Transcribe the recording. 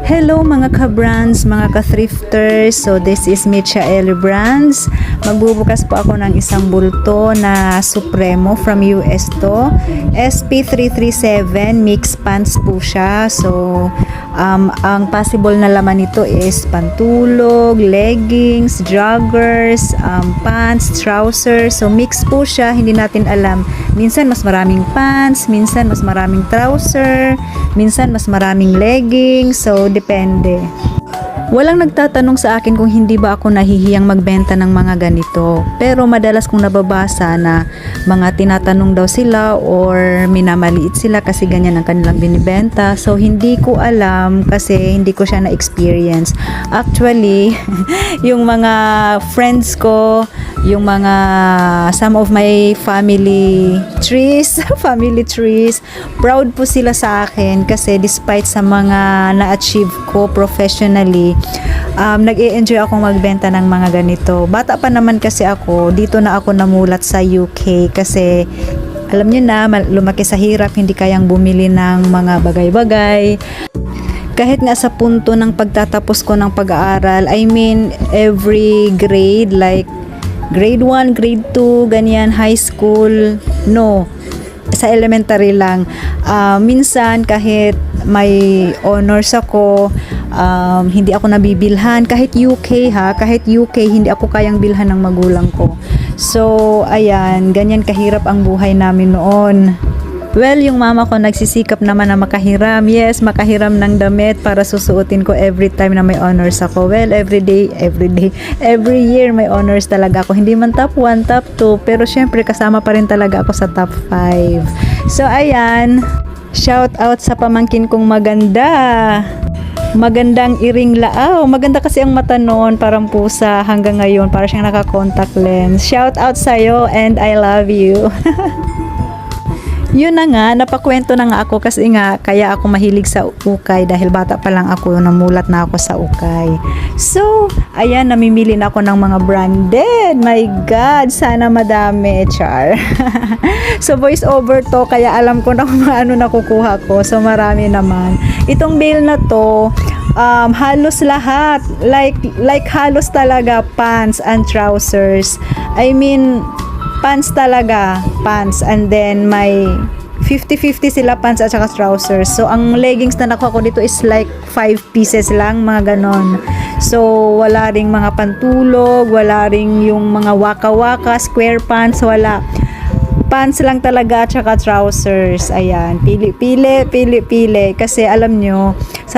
Hello mga ka-brands, mga ka-thrifters. So this is Mitcha Eli Brands. Magbubukas po ako ng isang bulto na Supremo from US to. SP337 mix pants po siya. So ang possible na laman nito is pantulog, leggings, joggers, pants, trousers. So mix po siya, hindi natin alam. Minsan mas maraming pants, minsan mas maraming trouser, minsan mas maraming leggings. So depende. Walang nagtatanong sa akin kung hindi ba ako nahihiyang magbenta ng mga ganito. Pero madalas kong nababasa na mga tinatanong daw sila or minamaliit sila kasi ganyan ang kanilang binibenta. So hindi ko alam kasi hindi ko siya na-experience. Actually, yung mga friends ko, yung mga some of my family trees, proud po sila sa akin kasi despite sa mga na-achieve ko professionally, nag-e-enjoy akong magbenta ng mga ganito. Bata pa naman kasi ako, dito na ako namulat sa UK kasi alam niyo na, lumaki sa hirap, hindi kayang bumili ng mga bagay-bagay. Kahit nga sa punto ng pagtatapos ko ng pag-aaral, I mean every grade, like grade 1, grade 2, ganyan, high school, no. Sa elementary lang. Minsan kahit may honors ako, hindi ako nabibilhan. Kahit UK hindi ako kayang bilhan ng magulang ko. So, ayan, ganyan kahirap ang buhay namin noon. Well, yung mama ko nagsisikap naman na makahiram. Yes, makahiram ng damit para susuotin ko every time na may honors ako. Well, every year may honors talaga ako. Hindi man top 1, top 2, pero syempre kasama pa rin talaga ako sa top 5. So, ayan, shout out sa pamangkin kong maganda. Magandang iring laaw. Maganda kasi ang mata noon, parang pusa hanggang ngayon. Para siyang naka-contact lens. Shout out sa'yo and I love you. Yun na nga, napakwento na nga ako kasi nga kaya ako mahilig sa ukay dahil bata pa lang ako, namulat na ako sa ukay. So, ayan, namimili na ako ng mga branded. My God, sana madami, char. So, voice over to, kaya alam ko na kung ano nakukuha ko. So, marami naman. Itong bale na to, halos lahat. Like halos talaga, pants and trousers. I mean, pants talaga, pants, and then may 50-50 sila, pants at saka trousers. So ang leggings na nakuha ko dito is like 5 pieces lang, mga ganon. So wala ring mga pantulog, wala ring yung mga waka-waka, square pants, wala. Pants lang talaga at saka trousers. Ayan, pili kasi alam nyo, sa